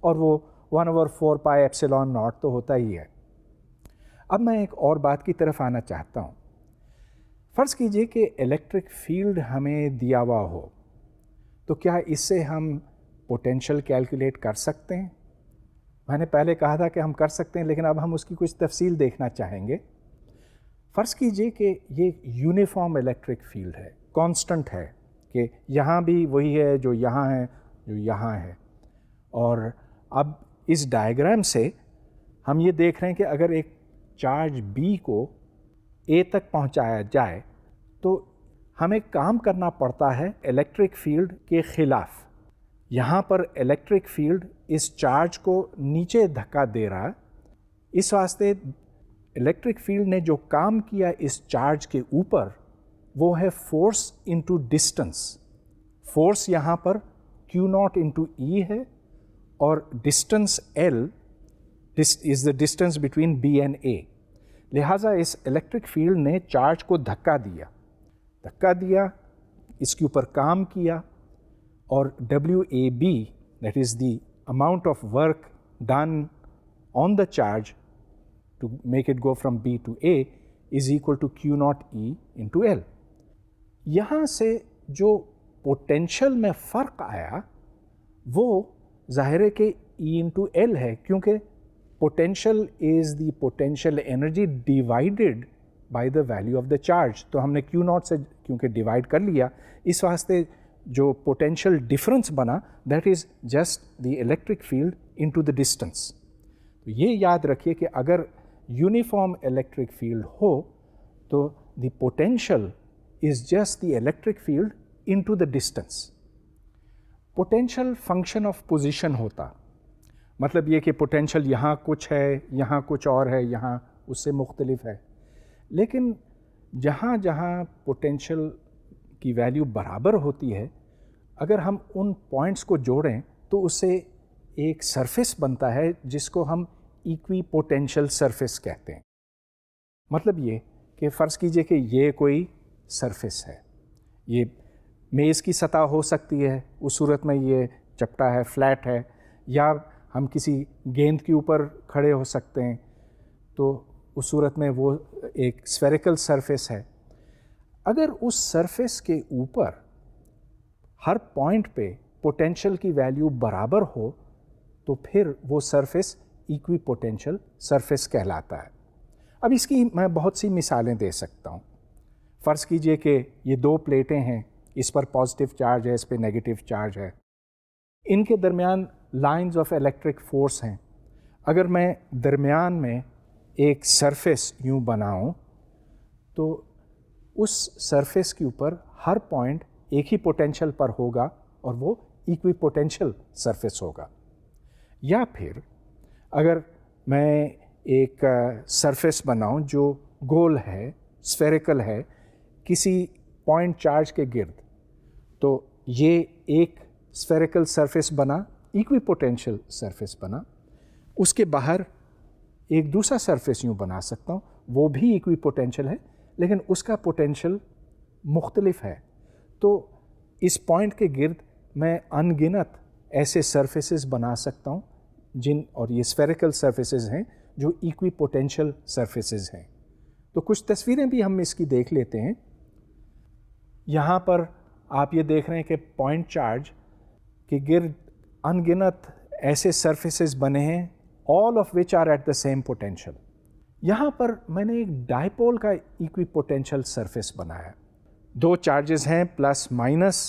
S1: اور وہ 1 اوور 4 پائی ایپسیلون ناٹ تو ہوتا ہی ہے. اب میں ایک اور بات کی طرف آنا چاہتا ہوں. فرض کیجئے کہ الیکٹرک فیلڈ ہمیں دیا ہوا ہو, تو کیا اس سے ہم پوٹینشیل کیلکولیٹ کر سکتے ہیں؟ میں نے پہلے کہا تھا کہ ہم کر سکتے ہیں, لیکن اب ہم اس کی کچھ تفصیل دیکھنا چاہیں گے. فرض کیجئے کہ یہ یونیفارم الیکٹرک فیلڈ ہے, کانسٹنٹ ہے, کہ یہاں بھی وہی ہے جو یہاں ہے جو یہاں ہے. اور اب اس ڈائیگرام سے ہم یہ دیکھ رہے ہیں کہ اگر ایک چارج بی کو اے تک پہنچایا جائے تو ہمیں کام کرنا پڑتا ہے الیکٹرک فیلڈ کے خلاف. یہاں پر الیکٹرک فیلڈ اس چارج کو نیچے دھکا دے رہا ہے. اس واسطے الیکٹرک فیلڈ نے جو کام کیا اس چارج کے اوپر وہ ہے فورس انٹو ڈسٹنس. فورس یہاں پر Q ناٹ انٹو ای ہے, اور distance L is the distance between B and A. لہٰذا اس الیکٹرک فیلڈ نے چارج کو دھکا دیا, اس کے اوپر کام کیا, اور WAB that is the amount of work done on the charge to make it go from B to A is equal to Q naught E into L. یہاں سے جو پوٹینشیل میں فرق آیا وہ ظاہر ہے کہ E انٹو L ہے, کیونکہ potential is the potential energy divided by the value of the charge. تو ہم نے Q ناٹ سے کیونکہ ڈیوائڈ کر لیا, اس واسطے جو پوٹینشیل ڈفرنس بنا that is just the electric field into the distance. تو یہ یاد رکھیے کہ اگر یونیفارم الیکٹرک فیلڈ ہو تو the potential is just the electric field into the distance. Potential function of position ہوتا, مطلب یہ کہ پوٹینشیل یہاں کچھ ہے, یہاں کچھ اور ہے, یہاں اس سے مختلف ہے. لیکن جہاں جہاں پوٹینشیل کی ویلیو برابر ہوتی ہے, اگر ہم ان پوائنٹس کو جوڑیں تو اس سے ایک سرفیس بنتا ہے جس کو ہم ایکوی پوٹینشیل سرفیس کہتے ہیں. مطلب یہ کہ فرض کیجئے کہ یہ کوئی سرفیس ہے, یہ میز کی سطح ہو سکتی ہے, اس صورت میں یہ چپٹا ہے, فلیٹ ہے, یا ہم کسی گیند کے اوپر کھڑے ہو سکتے ہیں تو اس صورت میں وہ ایک اسفیریکل سرفیس ہے. اگر اس سرفیس کے اوپر ہر پوائنٹ پہ پوٹینشیل کی ویلیو برابر ہو تو پھر وہ سرفیس ایکوی پوٹینشیل سرفیس کہلاتا ہے۔ اب اس کی میں بہت سی مثالیں دے سکتا ہوں۔ فرض کیجئے کہ یہ دو پلیٹیں ہیں، اس پر پازیٹیو چارج ہے، اس پہ نیگیٹو چارج ہے، ان کے درمیان لائنز آف الیکٹرک فورس ہیں۔ اگر میں درمیان میں ایک سرفیس یوں بناؤں تو اس سرفیس کے اوپر ہر پوائنٹ ایک ہی پوٹینشیل پر ہوگا اور وہ ایکوی پوٹینشیل سرفیس ہوگا۔ یا پھر اگر میں ایک سرفیس بناؤں جو گول ہے، اسفیریکل ہے، کسی پوائنٹ چارج کے گرد، تو یہ ایک اسفیریکل سرفیس بنا، ایکوی پوٹینشیل سرفیس بنا۔ اس کے باہر ایک دوسرا سرفیس یوں بنا سکتا ہوں، وہ بھی ایکوی پوٹینشیل ہے لیکن اس کا پوٹینشیل مختلف ہے۔ تو اس پوائنٹ کے گرد میں ان گنت ایسے سرفیسز بنا سکتا ہوں اور یہ اسفیریکل سرفیسز ہیں جو ایکوی پوٹینشیل سرفیسز ہیں۔ تو کچھ تصویریں بھی ہم اس کی دیکھ لیتے ہیں۔ یہاں پر آپ یہ دیکھ رہے ہیں کہ پوائنٹ چارج کے گرد ان گنت ایسے سرفیسز بنے ہیں، all of which are at the same potential۔ یہاں پر میں نے ایک ڈائپول کا ایکوی پوٹینشیل سرفیس بنایا، دو چارجز ہیں پلس مائنس،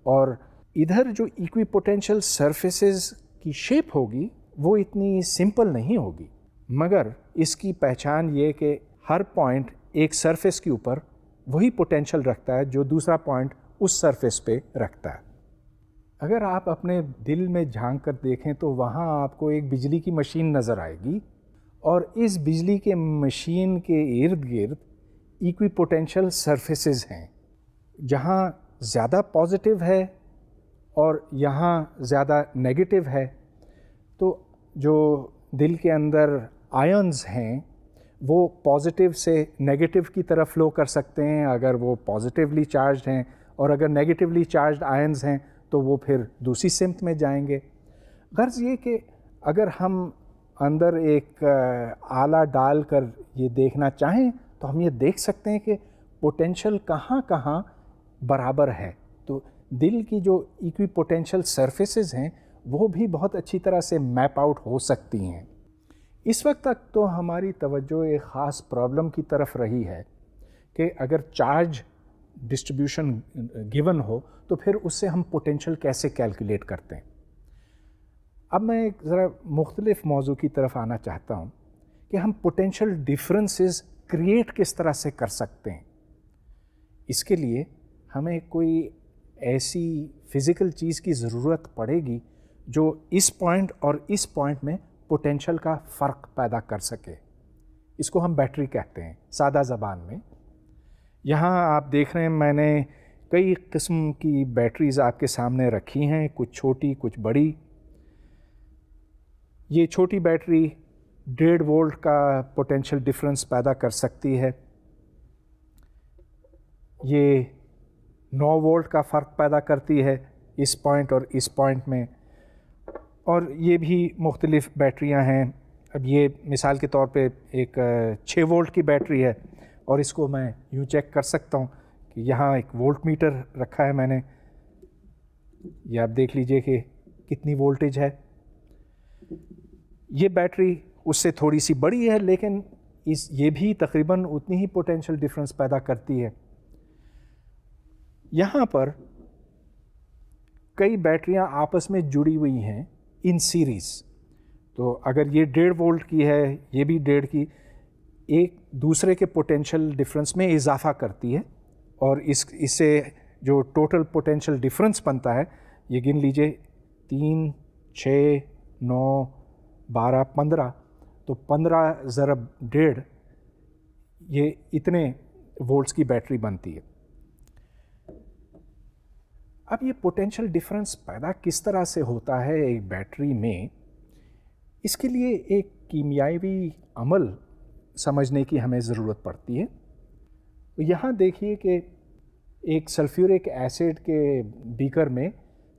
S1: اور ادھر جو ایکوی پوٹینشیل سرفیسز کی شیپ ہوگی وہ اتنی سمپل نہیں ہوگی، مگر اس کی پہچان یہ کہ ہر پوائنٹ ایک سرفیس کے اوپر وہی پوٹینشیل رکھتا ہے جو دوسرا پوائنٹ اس سرفیس پہ رکھتا ہے۔ اگر آپ اپنے دل میں جھانک کر دیکھیں تو وہاں آپ کو ایک بجلی کی مشین نظر آئے گی، اور اس بجلی کے مشین کے ارد گرد ایکوی پوٹینشیل سرفیسز ہیں، جہاں زیادہ پازیٹیو ہے اور یہاں زیادہ نیگیٹو ہے۔ تو جو دل کے اندر آئنز ہیں وہ پازیٹیو سے نیگیٹو کی طرف فلو کر سکتے ہیں اگر وہ پازیٹیولی چارجڈ ہیں، اور اگر نیگیٹیولی چارجڈ آئنز ہیں تو وہ پھر دوسری سمت میں جائیں گے۔ غرض یہ کہ اگر ہم اندر ایک آلہ ڈال کر یہ دیکھنا چاہیں تو ہم یہ دیکھ سکتے ہیں کہ پوٹینشیل کہاں کہاں برابر ہے۔ تو دل کی جو ایکوی پوٹینشیل سرفیسز ہیں وہ بھی بہت اچھی طرح سے میپ آؤٹ ہو سکتی ہیں۔ اس وقت تک تو ہماری توجہ ایک خاص پرابلم کی طرف رہی ہے کہ اگر چارج ڈسٹریبیوشن گیون ہو تو پھر اس سے ہم پوٹینشیل کیسے کیلکولیٹ کرتے ہیں۔ اب میں ایک ذرا مختلف موضوع کی طرف آنا چاہتا ہوں کہ ہم پوٹینشیل ڈفرینسز کریٹ کس طرح سے کر سکتے ہیں۔ اس کے لیے ہمیں کوئی ایسی فزیکل چیز کی ضرورت پڑے گی جو اس پوائنٹ اور اس پوائنٹ میں پوٹینشیل کا فرق پیدا کر سکے۔ اس کو ہم بیٹری کہتے ہیں سادہ زبان میں۔ یہاں آپ دیکھ رہے ہیں میں نے کئی قسم کی بیٹریز آپ کے سامنے رکھی ہیں، کچھ چھوٹی کچھ بڑی۔ یہ چھوٹی بیٹری 1.5 وولٹ کا پوٹینشیل ڈفرینس پیدا کر سکتی ہے، یہ 9 وولٹ کا فرق پیدا کرتی ہے اس پوائنٹ اور اس پوائنٹ میں، اور یہ بھی مختلف بیٹریاں ہیں۔ اب یہ مثال کے طور پہ ایک 6 وولٹ کی بیٹری ہے، اور اس کو میں یوں چیک کر سکتا ہوں کہ یہاں ایک وولٹ میٹر رکھا ہے میں نے، یہ آپ دیکھ لیجئے کہ کتنی وولٹیج ہے۔ یہ بیٹری اس سے تھوڑی سی بڑی ہے لیکن یہ بھی تقریباً اتنی ہی پوٹینشیل ڈفرینس پیدا کرتی ہے۔ یہاں پر کئی بیٹریاں آپس میں جڑی ہوئی ہیں ان سیریز، تو اگر یہ 1.5 وولٹ کی ہے، یہ بھی 1.5 کی، ایک دوسرے کے پوٹینشیل ڈفرینس میں اضافہ کرتی ہے، اور اس سے جو ٹوٹل پوٹینشیل ڈفرینس بنتا ہے یہ گن لیجئے 3 6 9 12 15، تو 15 ضرب 1.5 یہ اتنے وولٹس کی بیٹری بنتی ہے۔ اب یہ پوٹینشیل ڈفرینس پیدا کس طرح سے ہوتا ہے ایک بیٹری میں، اس کے لیے ایک کیمیاوی عمل سمجھنے کی ہمیں ضرورت پڑتی ہے۔ یہاں دیکھیے کہ ایک سلفیورک ایسڈ کے بیکر میں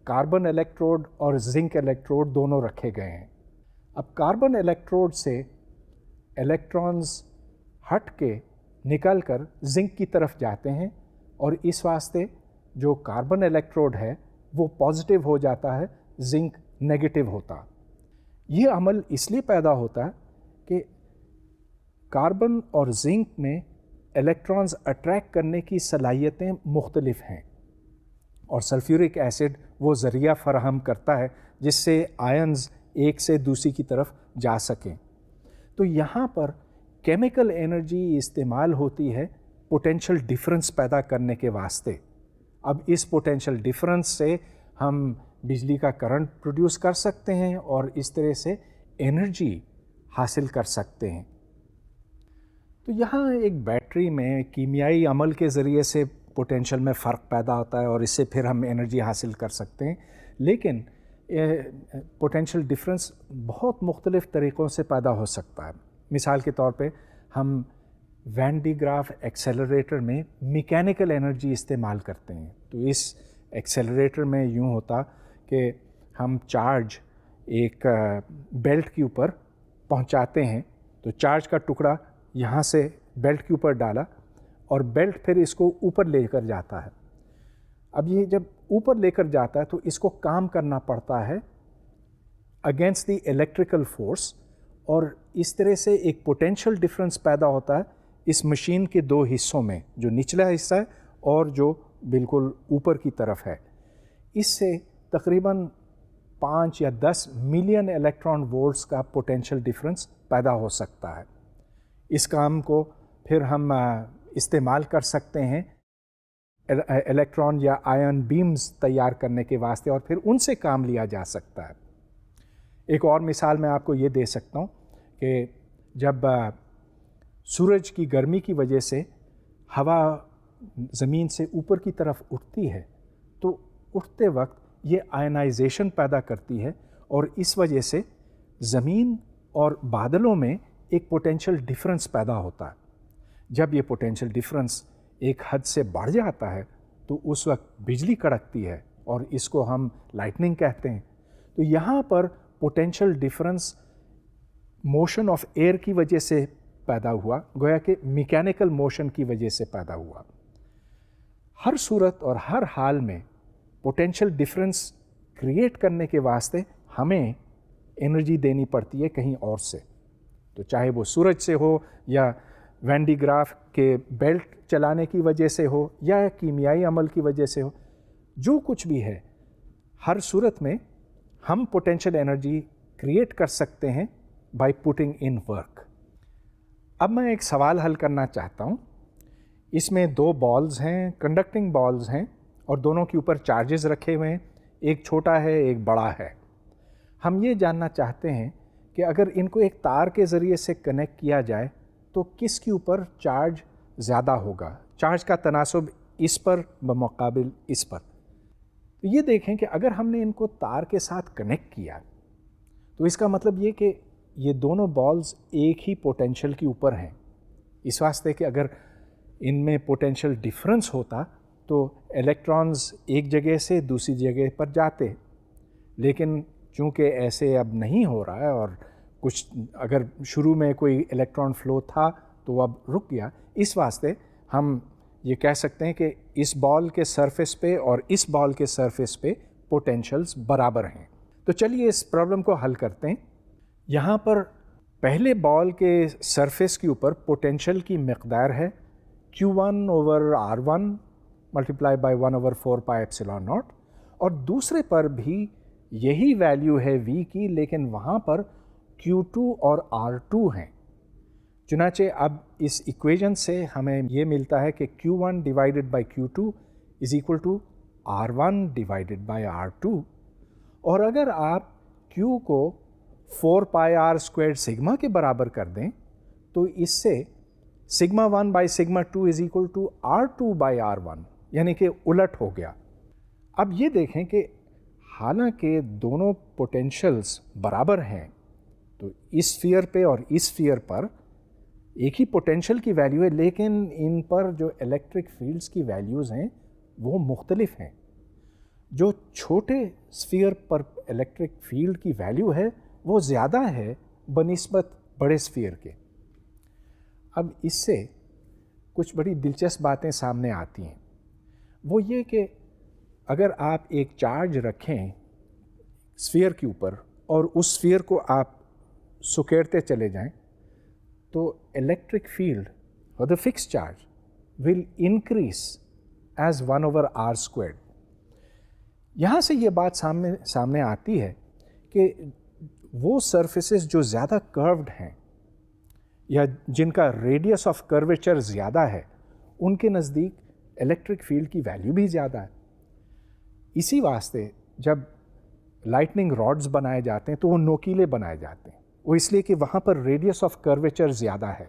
S1: کاربن الیکٹروڈ اور زنک الیکٹروڈ دونوں رکھے گئے ہیں۔ اب کاربن الیکٹروڈ سے الیکٹرانز ہٹ کے نکل کر زنک کی طرف جاتے ہیں، اور اس واسطے جو کاربن الیکٹروڈ ہے وہ پازیٹیو ہو جاتا ہے، زنک نیگیٹو ہوتا۔ یہ عمل اس لیے پیدا ہوتا ہے کہ کاربن اور زنک میں الیکٹرانز اٹریکٹ کرنے کی صلاحیتیں مختلف ہیں، اور سلفیورک ایسڈ وہ ذریعہ فراہم کرتا ہے جس سے آئنز ایک سے دوسری کی طرف جا سکیں۔ تو یہاں پر کیمیکل انرجی استعمال ہوتی ہے پوٹینشیل ڈفرنس پیدا کرنے کے واسطے۔ اب اس پوٹینشیل ڈفرنس سے ہم بجلی کا کرنٹ پروڈیوس کر سکتے ہیں اور اس طرح سے انرجی حاصل کر سکتے ہیں۔ تو یہاں ایک بیٹری میں کیمیائی عمل کے ذریعے سے پوٹینشیل میں فرق پیدا ہوتا ہے اور اس سے پھر ہم انرجی حاصل کر سکتے ہیں، لیکن پوٹینشیل ڈفرنس بہت مختلف طریقوں سے پیدا ہو سکتا ہے۔ مثال کے طور پہ ہم وین ڈی گراف ایکسیلریٹر میں میکینیکل انرجی استعمال کرتے ہیں۔ تو اس ایکسیلریٹر میں یوں ہوتا کہ ہم چارج ایک بیلٹ کے اوپر پہنچاتے ہیں، تو چارج کا ٹکڑا یہاں سے بیلٹ کے اوپر ڈالا اور بیلٹ پھر اس کو اوپر لے کر جاتا ہے۔ اب یہ جب اوپر لے کر جاتا ہے تو اس کو کام کرنا پڑتا ہے اگینسٹ دی الیکٹریکل فورس، اور اس طرح سے ایک پوٹینشیل ڈفرنس پیدا ہوتا ہے اس مشین کے دو حصوں میں، جو نچلا حصہ ہے اور جو بالکل اوپر کی طرف ہے۔ اس سے تقریباً 5 یا 10 ملین الیکٹران وولٹس کا پوٹینشیل ڈفرنس پیدا ہو سکتا ہے۔ اس کام کو پھر ہم استعمال کر سکتے ہیں الیکٹران یا آئن بیمز تیار کرنے کے واسطے، اور پھر ان سے کام لیا جا سکتا ہے۔ ایک اور مثال میں آپ کو یہ دے سکتا ہوں کہ جب سورج کی گرمی کی وجہ سے ہوا زمین سے اوپر کی طرف اٹھتی ہے تو اٹھتے وقت یہ آئنائزیشن پیدا کرتی ہے، اور اس وجہ سے زمین اور بادلوں میں ایک پوٹینشیل ڈفرنس پیدا ہوتا ہے۔ جب یہ پوٹینشیل ڈفرنس ایک حد سے بڑھ جاتا ہے تو اس وقت بجلی کڑکتی ہے اور اس کو ہم لائٹننگ کہتے ہیں۔ تو یہاں پر potential difference motion of air کی وجہ سے پیدا ہوا، گویا کہ میکینیکل موشن کی وجہ سے پیدا ہوا۔ ہر صورت اور ہر حال میں پوٹینشیل ڈفرنس کریٹ کرنے کے واسطے ہمیں انرجی دینی پڑتی ہے کہیں اور سے، تو چاہے وہ سورج سے ہو یا وین ڈی گراف کے بیلٹ چلانے کی وجہ سے ہو یا کیمیائی عمل کی وجہ سے ہو، جو کچھ بھی ہے، ہر صورت میں ہم پوٹینشیل انرجی کریٹ کر سکتے ہیں بائی پوٹنگ ان ورک۔ اب میں ایک سوال حل کرنا چاہتا ہوں۔ اس میں 2 بالز ہیں، کنڈکٹنگ بالز ہیں، اور دونوں کے اوپر چارجز رکھے ہوئے ہیں، ایک چھوٹا ہے ایک بڑا ہے۔ ہم یہ جاننا چاہتے ہیں کہ اگر ان کو ایک تار کے ذریعے سے کنیکٹ کیا جائے تو کس کے اوپر چارج زیادہ ہوگا، چارج کا تناسب اس پر بمقابل اس پر۔ تو یہ دیکھیں کہ اگر ہم نے ان کو تار کے ساتھ کنیکٹ کیا تو اس کا مطلب یہ کہ یہ دونوں بالز ایک ہی پوٹینشیل کے اوپر ہیں، اس واسطے کہ اگر ان میں پوٹینشیل ڈفرنس ہوتا تو الیکٹرانز ایک جگہ سے دوسری جگہ پر جاتے، لیکن چونکہ ایسے اب نہیں ہو رہا ہے اور کچھ اگر شروع میں کوئی الیکٹران فلو تھا تو وہ اب رک گیا، اس واسطے ہم یہ کہہ سکتے ہیں کہ اس بال کے سرفیس پہ اور اس بال کے سرفیس پہ پوٹینشیلز برابر ہیں۔ تو چلیے اس پرابلم کو حل کرتے ہیں۔ یہاں پر پہلے بال کے سرفیس کے اوپر پوٹینشیل کی مقدار ہے Q1/R1 ملٹیپلائی بائی 1/4πε0، اور دوسرے پر بھی یہی ویلیو ہے V کی، لیکن وہاں پر Q2 اور R2 ہیں۔ چنانچہ اب اس ایکویژن سے ہمیں یہ ملتا ہے کہ Q1 divided by Q2 is equal to R1 divided by R2، اور اگر آپ Q کو 4πr² سگما کے برابر کر دیں تو اس سے σ1 by σ2 is equal to R2 by R1، یعنی کہ الٹ ہو گیا۔ اب یہ دیکھیں کہ حالانکہ دونوں پوٹینشیلز برابر ہیں تو اس اسفیئر پہ اور اس اسفیئر پر ایک ہی پوٹینشیل کی ویلیو ہے، لیکن ان پر جو الیکٹرک فیلڈز کی ویلیوز ہیں وہ مختلف ہیں۔ جو چھوٹے اسفیئر پر الیکٹرک فیلڈ کی ویلیو ہے وہ زیادہ ہے بنسبت بڑے اسفیئر کے۔ اب اس سے کچھ بڑی دلچسپ باتیں سامنے آتی ہیں، وہ یہ کہ اگر آپ ایک چارج رکھیں اسفیئر کے اوپر اور اس اسفیئر کو آپ سکیڑتے چلے جائیں تو الیکٹرک فیلڈ اور the fix charge will increase as 1/r². یہاں سے یہ بات سامنے آتی ہے کہ وہ سرفیسز جو زیادہ کروڈ ہیں یا جن کا ریڈیس آف کرویچر زیادہ ہے ان کے نزدیک الیکٹرک فیلڈ کی ویلیو بھی زیادہ ہے. اسی واسطے جب لائٹننگ راڈز بنائے جاتے ہیں تو وہ نوکیلے بنائے جاتے ہیں، وہ اس لیے کہ وہاں پر ریڈیس آف کرویچر زیادہ ہے،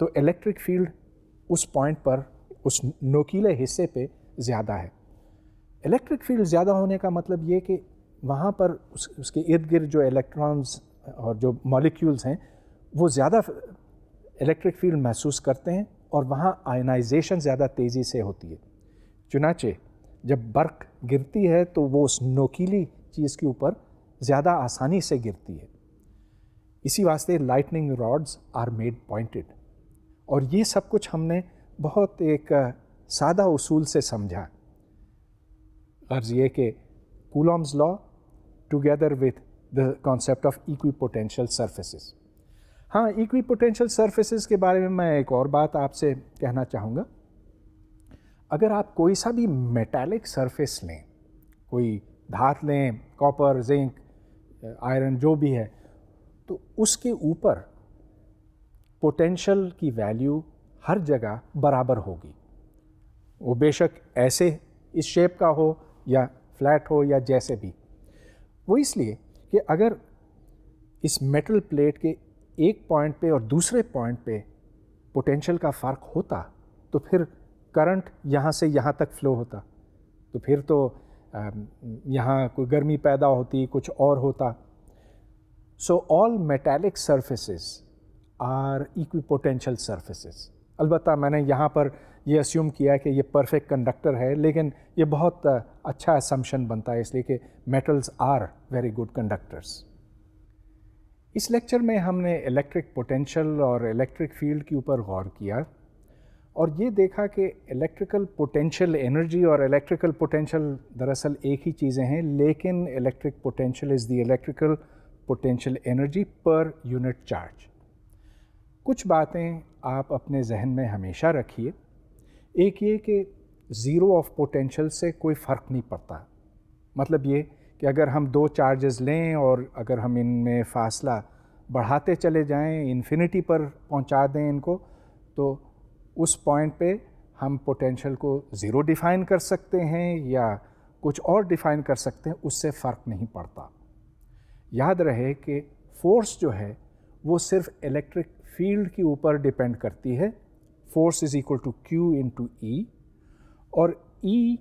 S1: تو الیکٹرک فیلڈ اس پوائنٹ پر اس نوکیلے حصے پہ زیادہ ہے. الیکٹرک فیلڈ زیادہ ہونے کا مطلب یہ کہ وہاں پر اس کے ارد گرد جو الیکٹرانز اور جو مالیکیولز ہیں وہ زیادہ الیکٹرک فیلڈ محسوس کرتے ہیں اور وہاں آئنائزیشن زیادہ تیزی سے ہوتی ہے. چنانچہ جب برق گرتی ہے تو وہ اس نوکیلی چیز کے اوپر زیادہ آسانی سے گرتی ہے. اسی واسطے lightning rods are made pointed. اور یہ سب کچھ ہم نے بہت ایک سادہ اصول سے سمجھا. غرض یہ کہ Coulomb's law together with the concept of equipotential surfaces. ہاں، ایکوی پوٹینشیل سرفیسز کے بارے میں ایک اور بات آپ سے کہنا چاہوں گا. اگر آپ کوئی سا بھی میٹالک سرفیس لیں، کوئی دھات لیں، کاپر، زنک، آئرن، جو بھی ہے، تو اس کے اوپر پوٹینشیل کی ویلیو ہر جگہ برابر ہوگی. وہ بے شک ایسے اس شیپ کا ہو یا فلیٹ ہو یا جیسے بھی. وہ اس لیے کہ اگر اس میٹل پلیٹ کے ایک پوائنٹ پہ اور دوسرے پوائنٹ پہ پوٹینشیل کا فرق ہوتا تو پھر کرنٹ یہاں سے یہاں تک فلو ہوتا، تو پھر تو یہاں کوئی گرمی پیدا ہوتی، کچھ اور ہوتا. So all metallic surfaces are equipotential surfaces. البتہ میں نے یہاں پر یہ اسیوم کیا کہ یہ پرفیکٹ کنڈکٹر ہے، لیکن یہ بہت اچھا اسمپشن بنتا ہے اس لیے کہ metals are very good conductors. اس لیکچر میں ہم نے الیکٹرک پوٹینشیل اور الیکٹرک فیلڈ کے اوپر غور کیا اور یہ دیکھا کہ الیکٹریکل پوٹینشیل انرجی اور الیکٹریکل پوٹینشیل دراصل ایک ہی چیزیں ہیں، لیکن electric potential is the electrical potential energy per unit charge. کچھ باتیں آپ اپنے ذہن میں ہمیشہ رکھیے. ایک یہ کہ زیرو آف پوٹینشیل سے کوئی فرق نہیں پڑتا. مطلب یہ کہ اگر ہم دو چارجز لیں اور اگر ہم ان میں فاصلہ بڑھاتے چلے جائیں، انفینٹی پر پہنچا دیں ان کو، تو اس پوائنٹ پہ ہم پوٹینشیل کو زیرو ڈیفائن کر سکتے ہیں یا کچھ اور ڈیفائن کر سکتے ہیں، اس سے فرق نہیں پڑتا. یاد رہے کہ فورس جو ہے وہ صرف الیکٹرک فیلڈ کے اوپر ڈیپینڈ کرتی ہے. Force is equal to Q into E, اور ای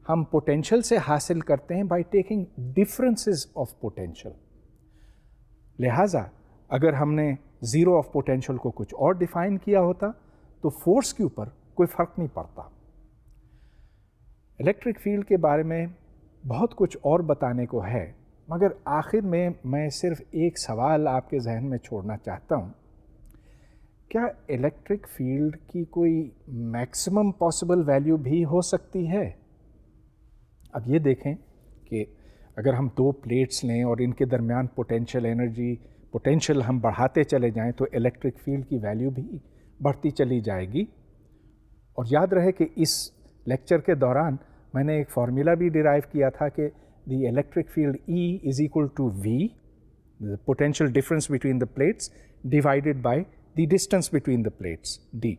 S1: ہم پوٹینشیل سے حاصل کرتے ہیں by taking differences of potential. لہٰذا اگر ہم نے زیرو آف پوٹینشیل کو کچھ اور ڈیفائن کیا ہوتا تو فورس کے اوپر کوئی فرق نہیں پڑتا. الیکٹرک فیلڈ کے بارے میں بہت کچھ اور بتانے کو ہے، مگر آخر میں صرف ایک سوال آپ کے ذہن میں چھوڑنا چاہتا ہوں. کیا الیکٹرک فیلڈ کی کوئی میکسیمم پاسبل ویلیو بھی ہو سکتی ہے؟ اب یہ دیکھیں کہ اگر ہم دو پلیٹس لیں اور ان کے درمیان پوٹینشیل ہم بڑھاتے چلے جائیں تو الیکٹرک فیلڈ کی ویلیو بھی بڑھتی چلی جائے گی. اور یاد رہے کہ اس لیکچر کے دوران میں نے ایک فارمولا بھی ڈیرائیو کیا تھا کہ the electric field E is equal to V, the potential difference between the plates, divided by the distance between the plates, D.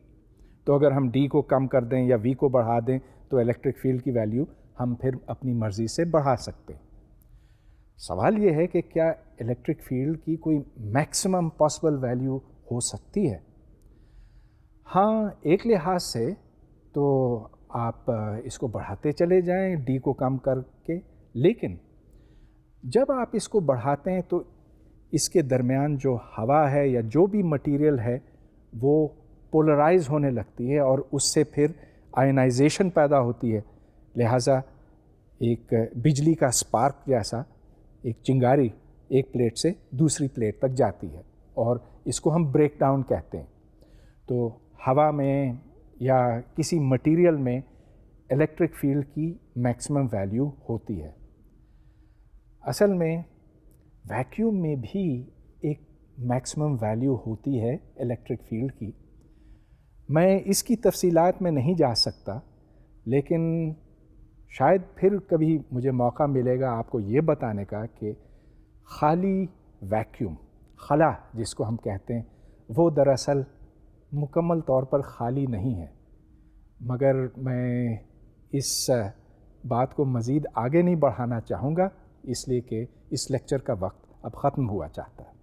S1: تو اگر ہم D کو کم کر دیں یا V کو بڑھا دیں تو الیکٹرک فیلڈ کی ویلیو ہم پھر اپنی مرضی سے بڑھا سکتے ہیں. سوال یہ ہے کہ کیا الیکٹرک فیلڈ کی کوئی میکسیمم پاسبل ویلیو ہو سکتی ہے؟ ہاں، ایک لحاظ سے تو آپ اس کو بڑھاتے چلے جائیں ڈی کو کم کر کے، لیکن جب آپ اس کو بڑھاتے ہیں تو اس کے درمیان جو ہوا ہے یا جو بھی مٹیریل ہے وہ پولرائز ہونے لگتی ہے اور اس سے پھر آئنائزیشن پیدا ہوتی ہے. لہٰذا ایک بجلی کا اسپارک جیسا ایک چنگاری ایک پلیٹ سے دوسری پلیٹ تک جاتی ہے اور اس کو ہم بریک ڈاؤن کہتے ہیں. تو ہوا میں یا کسی مٹیریل میں الیکٹرک فیلڈ کی میکسیمم ویلیو ہوتی ہے. اصل میں ویکیوم میں بھی ایک میکسیمم ویلیو ہوتی ہے الیکٹرک فیلڈ کی. میں اس کی تفصیلات میں نہیں جا سکتا، لیکن شاید پھر کبھی مجھے موقع ملے گا آپ کو یہ بتانے کا کہ خالی ویکیوم، خلا جس کو ہم کہتے ہیں، وہ دراصل مکمل طور پر خالی نہیں ہے. مگر میں اس بات کو مزید آگے نہیں بڑھانا چاہوں گا، اس لیے کہ اس لیکچر کا وقت اب ختم ہوا چاہتا ہے.